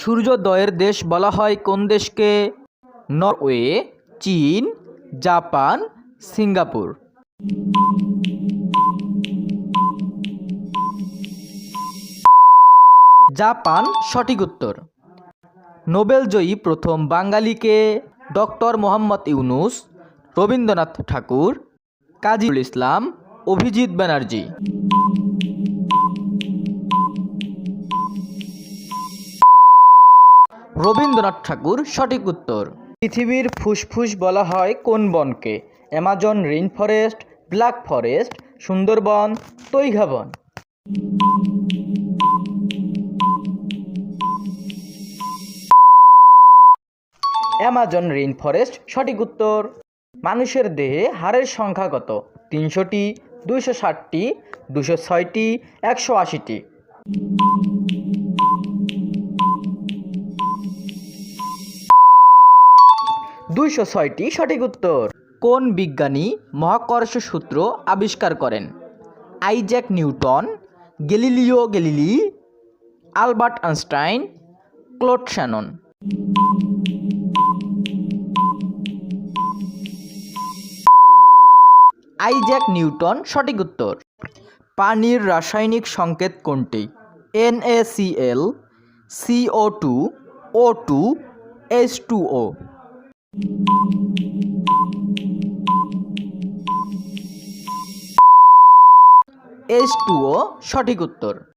সূর্যোদয়ের দেশ বলা হয় কোন দেশকে? নরওয়ে, চীন, জাপান, সিঙ্গাপুর। জাপান সঠিক উত্তর। নোবেলজয়ী প্রথম বাঙালিকে? ডক্টর মোহাম্মদ ইউনুস, রবীন্দ্রনাথ ঠাকুর, কাজী নজরুল ইসলাম, অভিজিৎ ব্যানার্জি। রবীন্দ্রনাথ ঠাকুর সঠিক উত্তর। পৃথিবীর ফুসফুস বলা হয় কোন বনকে? Amazon rain forest, Black Forest, Sundarbans, taiga বন। অ্যামাজন রেইন ফরেস্ট সঠিক উত্তর। মানুষের দেহে হাড়ের সংখ্যা কত? 300টি, 260টি, 206টি, 180টি। 206টি সঠিক উত্তর। কোন বিজ্ঞানী মহাকর্ষ সূত্র আবিষ্কার করেন? Isaac Newton, Galileo Galilei, Albert Einstein, Claude Shannon. Isaac Newton সঠিক উত্তর। পানির রাসায়নিক সংকেত কোনটি? NaCl, CO2, O2, H2O। H2O সঠিক উত্তর।